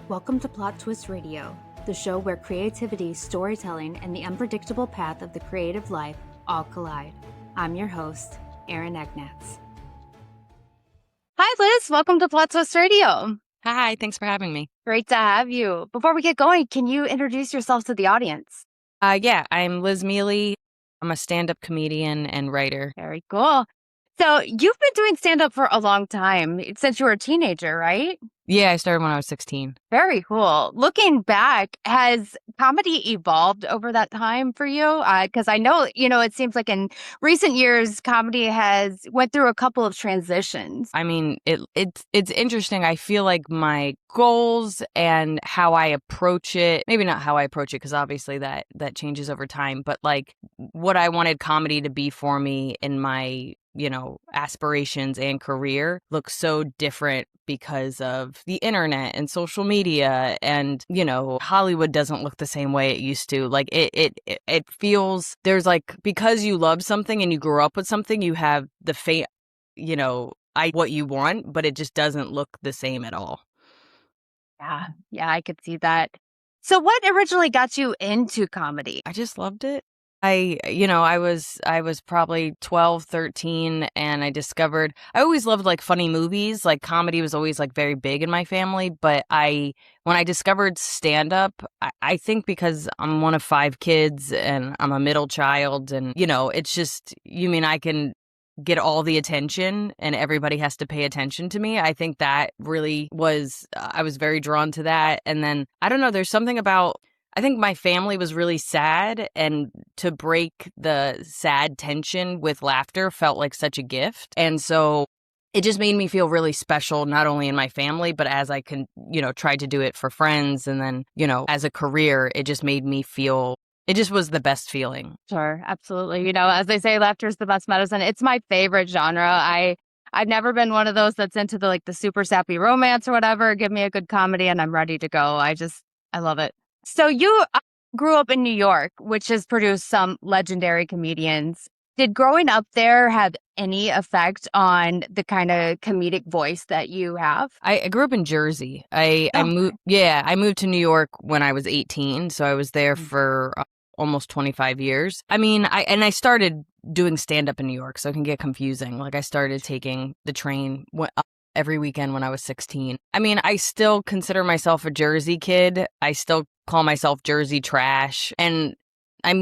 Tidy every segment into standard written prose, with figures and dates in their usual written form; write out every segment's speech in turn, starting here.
Welcome to Plot Twist Radio, the show where creativity, storytelling, and the unpredictable path of the creative life all collide. I'm your host, Erin Egnatz. Hi, Liz. Welcome to Plot Twist Radio. Hi, thanks for having me. Great to have you. Before we get going, can you introduce yourself to the audience? I'm Liz Miele. I'm a stand-up comedian and writer. Very cool. So you've been doing stand-up for a long time, since you were a teenager, right? Yeah, I started when I was 16. Very cool. Looking back, has comedy evolved over that time for you? Because I know, it seems like in recent years, comedy has went through a couple of transitions. I mean, it's interesting. I feel like my goals and how I approach it, maybe not how I approach it, because obviously that changes over time, but like what I wanted comedy to be for me in my aspirations and career looks so different because of the internet and social media, and Hollywood doesn't look the same way it used to. Like it feels, there's like, because you love something and you grew up with something, you have the what you want, but it just doesn't look the same at all. Yeah, I could see that. So what originally got you into comedy? I just loved it. I was probably 12, 13, and I always loved like funny movies. Like comedy was always like very big in my family. But when I discovered stand-up, I think because I'm one of 5 kids and I'm a middle child, and it's just, I can get all the attention and everybody has to pay attention to me. I think that really was, I was very drawn to that. And then, I don't know, there's something about, I think my family was really sad, and to break the sad tension with laughter felt like such a gift. And so it just made me feel really special, not only in my family, but as I tried to do it for friends. And then, as a career, it just made me feel, it just was the best feeling. Sure, absolutely. As they say, laughter is the best medicine. It's my favorite genre. I've never been one of those that's into the super sappy romance or whatever. Give me a good comedy and I'm ready to go. I love it. So you grew up in New York, which has produced some legendary comedians. Did growing up there have any effect on the kind of comedic voice that you have? I grew up in Jersey. I moved to New York when I was 18, so I was there for almost 25 years. I started doing stand-up in New York, so it can get confusing. Like I started taking the train every weekend when I was 16. I still consider myself a Jersey kid. I still call myself Jersey trash. And I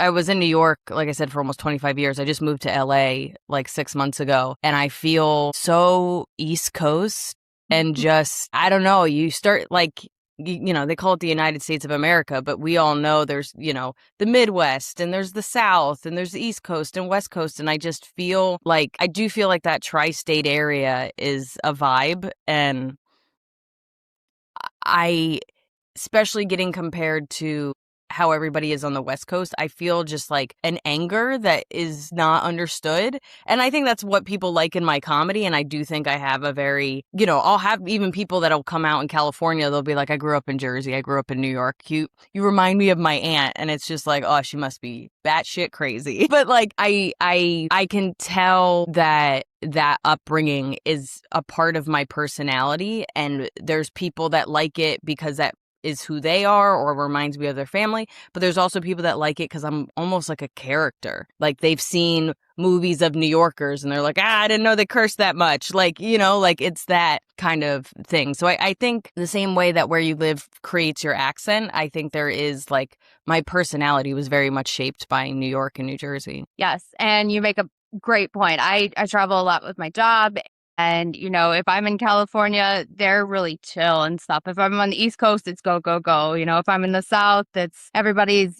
was in New York, like I said, for almost 25 years. I just moved to LA like 6 months ago. And I feel so East Coast and just, I don't know, you start like, they call it the United States of America, but we all know there's, the Midwest and there's the South and there's the East Coast and West Coast. And I do feel like that tri-state area is a vibe. And especially getting compared to how everybody is on the West Coast, I feel just like an anger that is not understood. And I think that's what people like in my comedy. And I do think I have a very, I'll have even people that'll come out in California. They'll be like, I grew up in Jersey. I grew up in New York. You remind me of my aunt. And it's just like, oh, she must be batshit crazy. But like, I can tell that upbringing is a part of my personality. And there's people that like it because that is who they are or reminds me of their family. But there's also people that like it because I'm almost like a character. Like they've seen movies of New Yorkers and they're like, I didn't know they cursed that much. Like, like it's that kind of thing. So I think the same way that where you live creates your accent, I think there is like my personality was very much shaped by New York and New Jersey. Yes. And you make a great point. I travel a lot with my job. And, if I'm in California, they're really chill and stuff. If I'm on the East Coast, it's go, go, go. If I'm in the South, it's everybody's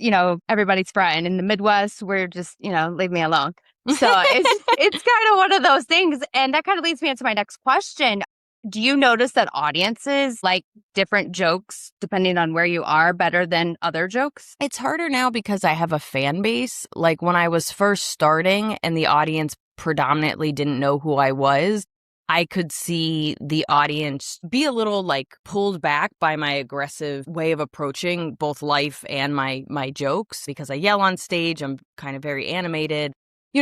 friend. In the Midwest, we're just, leave me alone. So it's kind of one of those things. And that kind of leads me into my next question. Do you notice that audiences like different jokes depending on where you are better than other jokes? It's harder now because I have a fan base. Like when I was first starting and the audience predominantly didn't know who I was, I could see the audience be a little like pulled back by my aggressive way of approaching both life and my jokes because I yell on stage. I'm kind of very animated.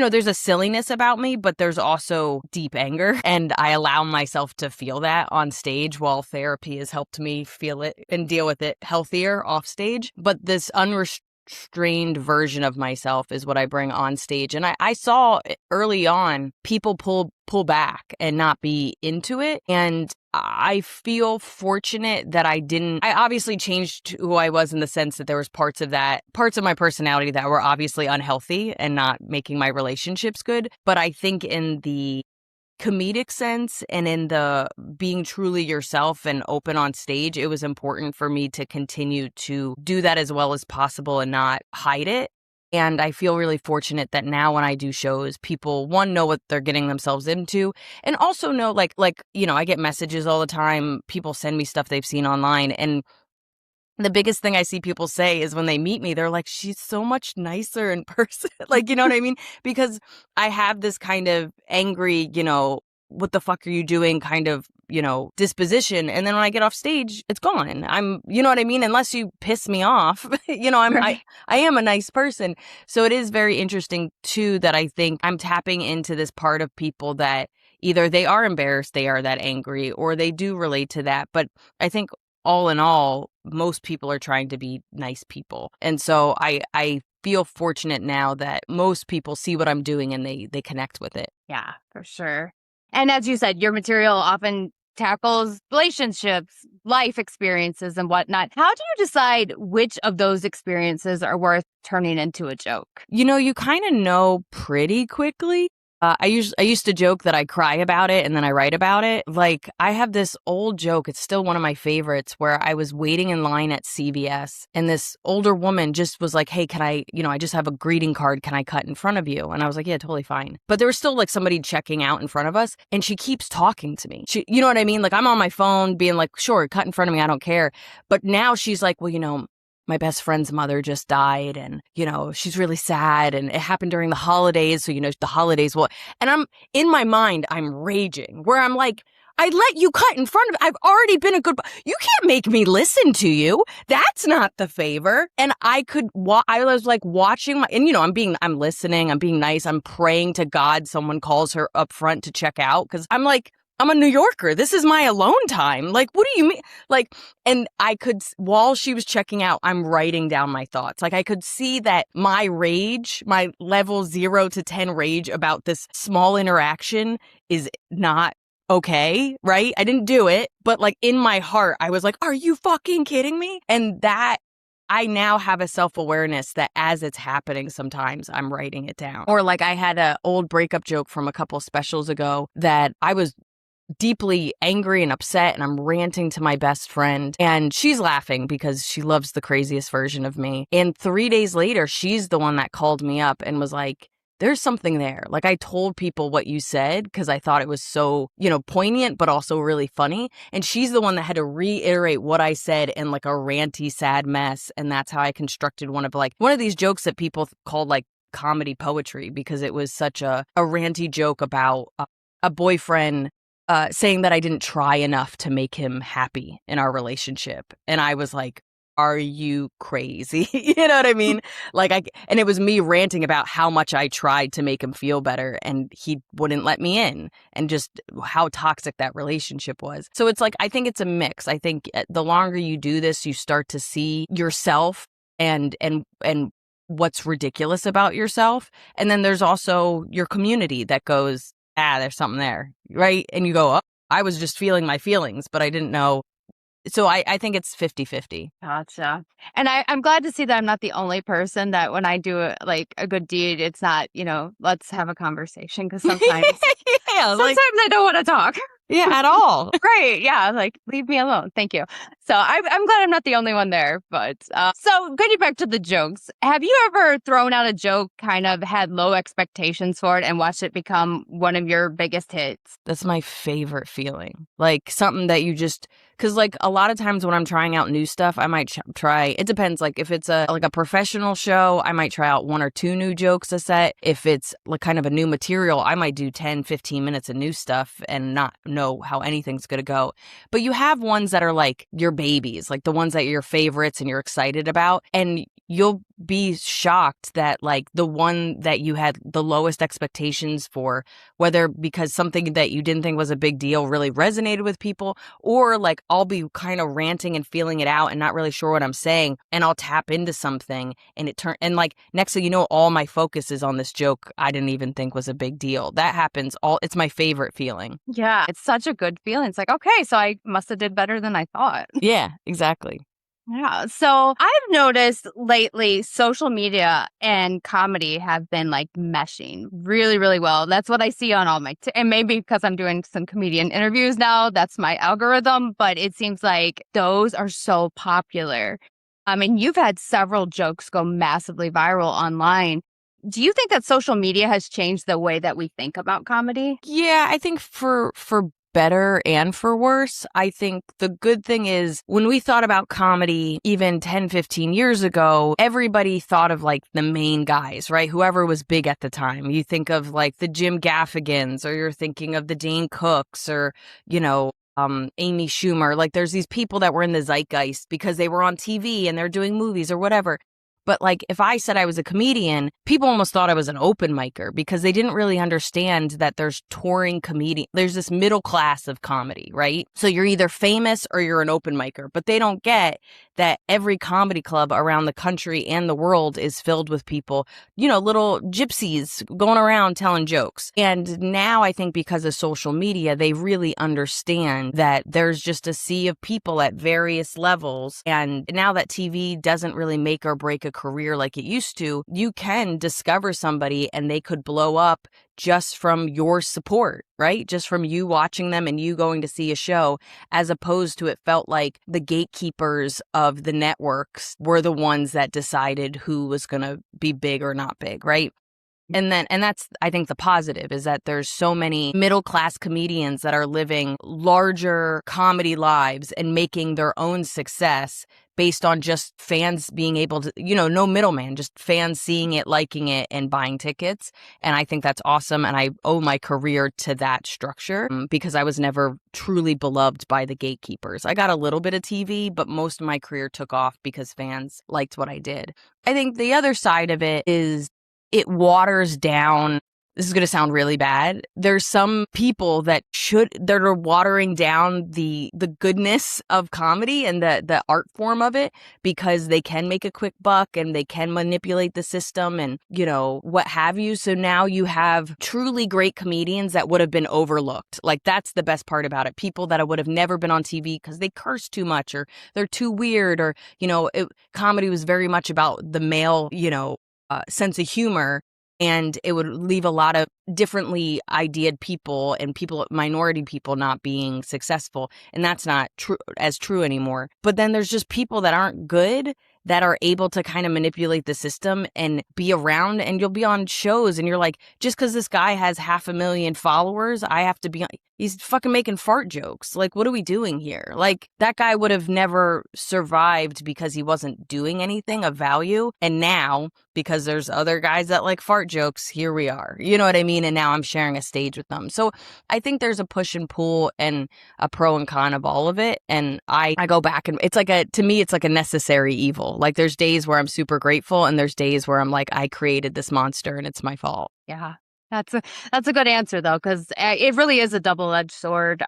there's a silliness about me, but there's also deep anger. And I allow myself to feel that on stage, while therapy has helped me feel it and deal with it healthier off stage. But this unrestrained version of myself is what I bring on stage. And I saw early on people pull back and not be into it. And I feel fortunate that I obviously changed who I was in the sense that there was parts of my personality that were obviously unhealthy and not making my relationships good. But I think in the comedic sense and in the being truly yourself and open on stage, it was important for me to continue to do that as well as possible and not hide it. And I feel really fortunate that now when I do shows, people, one, know what they're getting themselves into, and also know, I get messages all the time. People send me stuff they've seen online. And the biggest thing I see people say is when they meet me, they're like, she's so much nicer in person. Like, you know what I mean? Because I have this kind of angry, what the fuck are you doing kind of, disposition. And then when I get off stage, it's gone. You know what I mean? Unless you piss me off, Right. I am a nice person. So it is very interesting too, that I think I'm tapping into this part of people that either they are embarrassed, they are that angry, or they do relate to that. But I think all in all, most people are trying to be nice people. And so I feel fortunate now that most people see what I'm doing and they connect with it. Yeah, for sure. And as you said, your material often tackles relationships, life experiences, and whatnot. How do you decide which of those experiences are worth turning into a joke? You kind of know pretty quickly. I used to joke that I cry about it and then I write about it. Like, I have this old joke. It's still one of my favorites, where I was waiting in line at CVS and this older woman just was like, hey, can I just have a greeting card. Can I cut in front of you? And I was like, yeah, totally fine. But there was still like somebody checking out in front of us, and she keeps talking to me. You know what I mean? Like, I'm on my phone being like, sure, cut in front of me. I don't care. But now she's like, well, my best friend's mother just died, and, she's really sad, and it happened during the holidays. So, the holidays and in my mind, I'm raging, where I'm like, I let you cut in front of, I've already been a good, you can't make me listen to you. That's not the favor. And I was like watching and I'm listening, I'm being nice. I'm praying to God someone calls her up front to check out. Cause I'm like, I'm a New Yorker. This is my alone time. Like, what do you mean? Like, and while she was checking out, I'm writing down my thoughts. Like, I could see that my rage, my level 0 to 10 rage about this small interaction is not okay, right? I didn't do it, but like in my heart, I was like, are you fucking kidding me? And that I now have a self-awareness that as it's happening, sometimes I'm writing it down. Or like I had an old breakup joke from a couple specials ago that I was deeply angry and upset, and I'm ranting to my best friend, and she's laughing because she loves the craziest version of me. And 3 days later, she's the one that called me up and was like, there's something there. Like, I told people what you said because I thought it was so, poignant, but also really funny. And she's the one that had to reiterate what I said in like a ranty, sad mess. And that's how I constructed one of these jokes that people called like comedy poetry, because it was such a ranty joke about a boyfriend saying that I didn't try enough to make him happy in our relationship. And I was like, are you crazy? You know what I mean? And it was me ranting about how much I tried to make him feel better, and he wouldn't let me in, and just how toxic that relationship was. So it's like, I think it's a mix. I think the longer you do this, you start to see yourself and what's ridiculous about yourself. And then there's also your community that goes, there's something there, right? And you go, oh, I was just feeling my feelings, but I didn't know. So I think it's 50-50. Gotcha. And I'm glad to see that I'm not the only person that when I do a good deed, it's not, let's have a conversation, because sometimes sometimes I don't want to talk. Yeah, at all. Right. Yeah. Like, leave me alone. Thank you. So I'm glad I'm not the only one there. But so getting back to the jokes, have you ever thrown out a joke, kind of had low expectations for it, and watched it become one of your biggest hits? That's my favorite feeling. Like something that you just, because like a lot of times when I'm trying out new stuff, I might try, it depends. Like if it's a professional show, I might try out 1 or 2 new jokes a set. If it's like kind of a new material, I might do 10, 15 minutes of new stuff and not know how anything's going to go. But you have ones that are like your babies, like the ones that are your favorites and you're excited about. And you'll be shocked that like the one that you had the lowest expectations for, whether because something that you didn't think was a big deal really resonated with people, or like I'll be kind of ranting and feeling it out and not really sure what I'm saying, and I'll tap into something and and like next thing you know, all my focus is on this joke I didn't even think was a big deal. That happens it's my favorite feeling. Yeah, it's such a good feeling. It's like, okay, so I must have did better than I thought. Yeah, exactly. Yeah. So I've noticed lately social media and comedy have been like meshing really, really well. That's what I see on all my, and maybe because I'm doing some comedian interviews now, that's my algorithm, but it seems like those are so popular. I mean, you've had several jokes go massively viral online. Do you think that social media has changed the way that we think about comedy? Yeah, I think for better and for worse. I think the good thing is when we thought about comedy even 10, 15 years ago, everybody thought of like the main guys, right? Whoever was big at the time. You think of like the Jim Gaffigans, or you're thinking of the Dane Cooks, or, Amy Schumer. Like there's these people that were in the zeitgeist because they were on TV and they're doing movies or whatever. But like if I said I was a comedian, people almost thought I was an open micer because they didn't really understand that there's touring comedian. There's this middle class of comedy, right? So you're either famous or you're an open micer, but they don't get that every comedy club around the country and the world is filled with people, little gypsies going around telling jokes. And now I think because of social media, they really understand that there's just a sea of people at various levels. And now that TV doesn't really make or break a career like it used to, you can discover somebody and they could blow up just from your support, right? Just from you watching them and you going to see a show, as opposed to it felt like the gatekeepers of the networks were the ones that decided who was going to be big or not big, right? And that's, I think, the positive is that there's so many middle class comedians that are living larger comedy lives and making their own success based on just fans being able to, no middleman, just fans seeing it, liking it, and buying tickets. And I think that's awesome. And I owe my career to that structure because I was never truly beloved by the gatekeepers. I got a little bit of TV, but most of my career took off because fans liked what I did. I think the other side of it is it waters down. This is going to sound really bad. There's some people that are watering down the goodness of comedy and the art form of it because they can make a quick buck and they can manipulate the system and, what have you. So now you have truly great comedians that would have been overlooked. Like that's the best part about it. People that would have never been on TV because they curse too much or they're too weird or, comedy was very much about the male, sense of humor. And it would leave a lot of differently ideated people and minority people not being successful. And that's not true anymore. But then there's just people that aren't good that are able to kind of manipulate the system and be around. And you'll be on shows and you're like, just because this guy has 500,000 followers, I have to be on. He's fucking making fart jokes. Like, what are we doing here? Like, that guy would have never survived because he wasn't doing anything of value. And now, because there's other guys that like fart jokes, here we are. You know what I mean? And now I'm sharing a stage with them. So I think there's a push and pull and a pro and con of all of it. And I go back and to me, it's like a necessary evil. Like, there's days where I'm super grateful and there's days where I'm like, I created this monster and it's my fault. Yeah. That's a good answer though, because it really is a double-edged sword.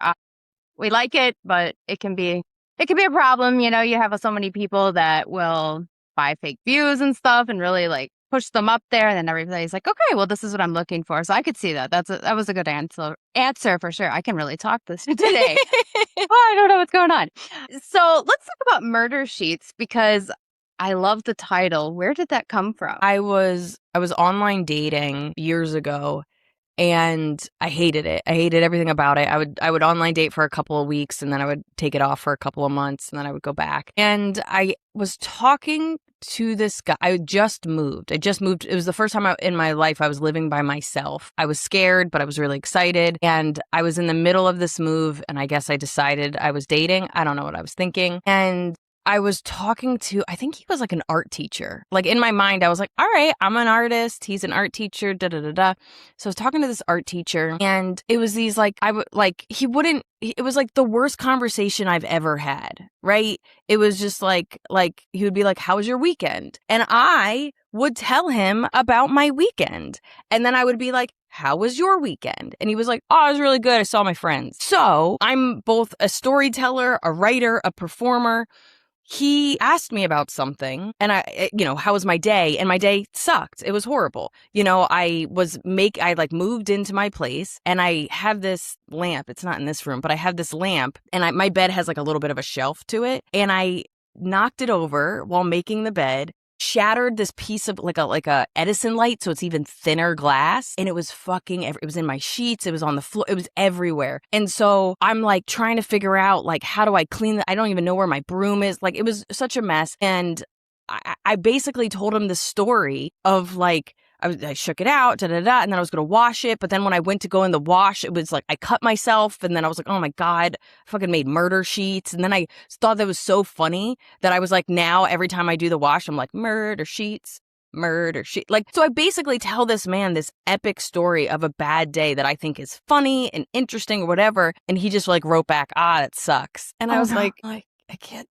We like it, but it can be a problem. You have so many people that will buy fake views and stuff and really like push them up there, and then everybody's like, okay, well, this is what I'm looking for. So I could see that. That was a good answer for sure. I can really talk this today. Oh, I don't know what's going on. So let's talk about Murder Sheets because I love the title. Where did that come from? I was online dating years ago and I hated it. I hated everything about it. I would online date for a couple of weeks and then I would take it off for a couple of months and then I would go back. And I was talking to this guy. I just moved. It was the first time in my life I was living by myself. I was scared, but I was really excited. And I was in the middle of this move and I guess I decided I was dating. I don't know what I was thinking. And I was talking to, I think he was like an art teacher. Like in my mind, I was like, all right, I'm an artist. He's an art teacher, da da da da. So I was talking to this art teacher, and it was these like, I would like, he wouldn't, it was like the worst conversation I've ever had, right? It was just like he would be like, how was your weekend? And I would tell him about my weekend. And then I would be like, how was your weekend? And he was like, oh, it was really good. I saw my friends. So I'm both a storyteller, a writer, a performer. He asked me about something and how was my day? And my day sucked. It was horrible. I like moved into my place and I have this lamp. It's not in this room, but I have this lamp and my bed has like a little bit of a shelf to it. And I knocked it over while making the bed, shattered this piece of like a Edison light, so it's even thinner glass, and it was it was in my sheets, it was on the floor, it was everywhere. And so I'm like trying to figure out like how do I clean that? I don't even know where my broom is. Like it was such a mess. And I basically told him the story of like I shook it out, and then I was going to wash it. But then when I went to go in the wash, it was like I cut myself. And then I was like, oh my God, I fucking made murder sheets. And then I thought that was so funny that I was like, now every time I do the wash, I'm like, murder sheets, murder sheet. Like, so I basically tell this man this epic story of a bad day that I think is funny and interesting or whatever. And he just like wrote back, that sucks. And I was like, I can't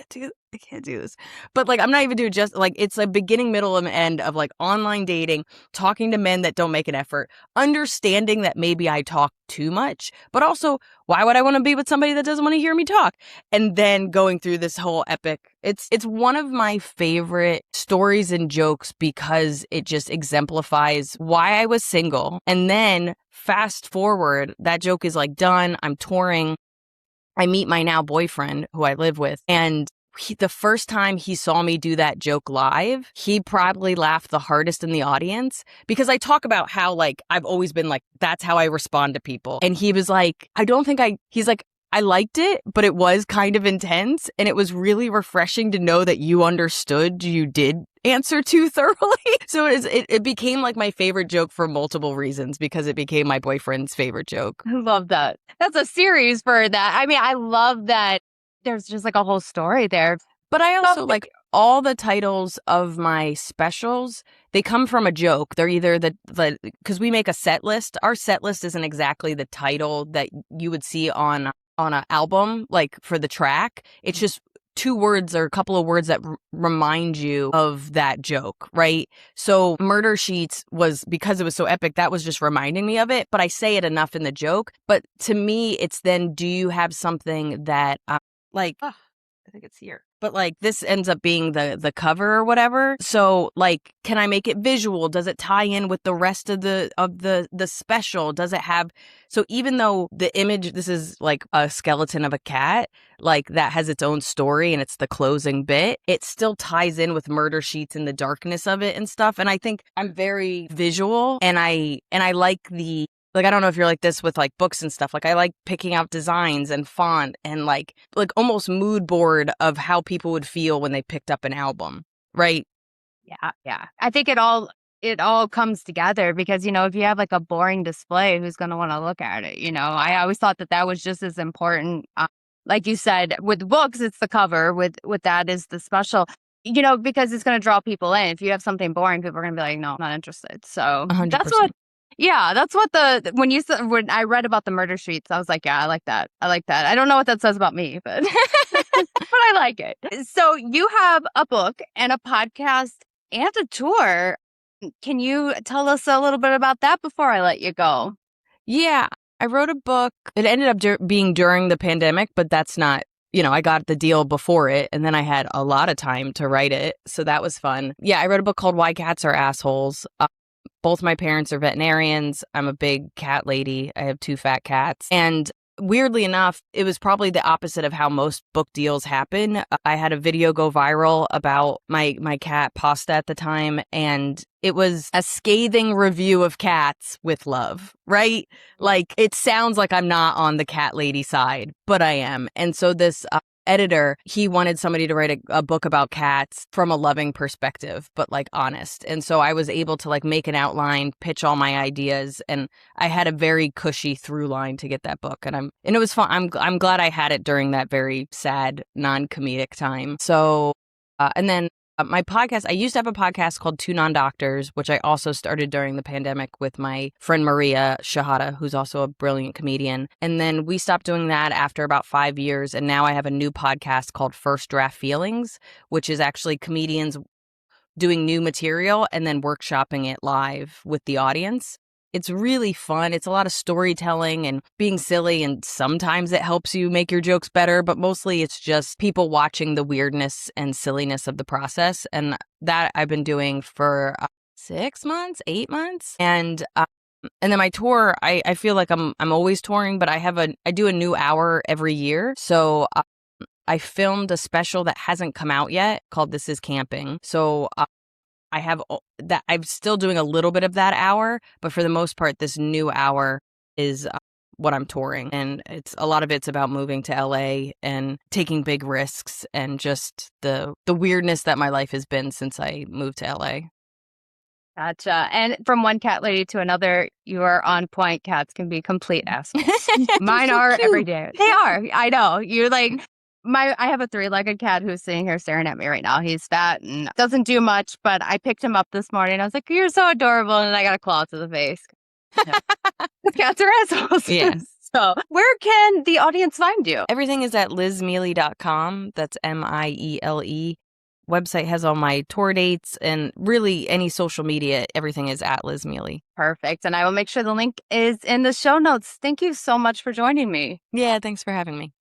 do this. But like, I'm not even doing just like, it's a beginning, middle, and end of like online dating, talking to men that don't make an effort, understanding that maybe I talk too much, but also why would I want to be with somebody that doesn't want to hear me talk? And then going through this whole epic, it's one of my favorite stories and jokes because it just exemplifies why I was single. And then fast forward, that joke is like done. I'm touring. I meet my now boyfriend who I live with, and the first time he saw me do that joke live, he probably laughed the hardest in the audience because I talk about how like I've always been like, that's how I respond to people. And he was like, he's like, I liked it, but it was kind of intense. And it was really refreshing to know that you understood you did answer too thoroughly. So it became like my favorite joke for multiple reasons because it became my boyfriend's favorite joke. I love that. That's a series for that. I mean, I love that there's just like a whole story there. But I also like all the titles of my specials, they come from a joke. They're either because we make a set list. Our set list isn't exactly the title that you would see on an album, like for the track. It's just two words or a couple of words that remind you of that joke, right? So Murder Sheets was, because it was so epic, that was just reminding me of it, but I say it enough in the joke. But to me, it's then, do you have something that I think it's here. But like this ends up being the cover or whatever. So like, can I make it visual? Does it tie in with the rest of the special? Does it have, so even though the image, this is like a skeleton of a cat, like that has its own story and it's the closing bit, it still ties in with Murder Sheets and the darkness of it and stuff. And I think I'm very visual, and I like I don't know if you're like this with like books and stuff. Like I like picking out designs and font and like almost mood board of how people would feel when they picked up an album, right? Yeah, yeah. I think it all comes together because, if you have like a boring display, who's going to want to look at it? I always thought that was just as important. Like you said, with books, it's the cover. With that is the special. Because it's going to draw people in. If you have something boring, people are going to be like, no, I'm not interested. So 100%. that's what when I read about the Murder Sheets, I was like, yeah, I like that. I don't know what that says about me, but but I like it. So you have a book and a podcast and a tour. Can you tell us a little bit about that before I let you go? Yeah, I wrote a book. It ended up being during the pandemic, but that's not, I got the deal before it, and then I had a lot of time to write it. So that was fun. Yeah, I wrote a book called Why Cats Are Assholes. Both my parents are veterinarians. I'm a big cat lady. I have 2 fat cats. And weirdly enough, it was probably the opposite of how most book deals happen. I had a video go viral about my cat Pasta at the time, and it was a scathing review of cats with love, right? Like, it sounds like I'm not on the cat lady side, but I am. And so this editor, he wanted somebody to write a book about cats from a loving perspective, but like honest. And so I was able to like make an outline, pitch all my ideas, and I had a very cushy through line to get that book. And it was fun. I'm glad I had it during that very sad, non-comedic time. So, and then my podcast, I used to have a podcast called Two Non-Doctors, which I also started during the pandemic with my friend Maria Shahada, who's also a brilliant comedian. And then we stopped doing that after about 5 years. And now I have a new podcast called First Draft Feelings, which is actually comedians doing new material and then workshopping it live with the audience. It's really fun. It's a lot of storytelling and being silly, and sometimes it helps you make your jokes better, but mostly it's just people watching the weirdness and silliness of the process. And that I've been doing for 6 months, 8 months. And then my tour, I feel like I'm always touring, but I do a new hour every year. So I filmed a special that hasn't come out yet called This Is Camping. So I have that. I'm still doing a little bit of that hour, but for the most part, this new hour is what I'm touring. And a lot of it's about moving to LA and taking big risks and just the weirdness that my life has been since I moved to LA. Gotcha. And from one cat lady to another, you are on point. Cats can be complete assholes. Mine so are cute. every day. They are. I know. You're like, I have a 3-legged cat who's sitting here staring at me right now. He's fat and doesn't do much, but I picked him up this morning. I was like, "You're so adorable," and I got a claw to the face. Yeah. The cats are assholes. Yes. So, where can the audience find you? Everything is at lizmiele.com. That's Miele. Website has all my tour dates, and really any social media, everything is at Liz Miele. Perfect. And I will make sure the link is in the show notes. Thank you so much for joining me. Yeah, thanks for having me.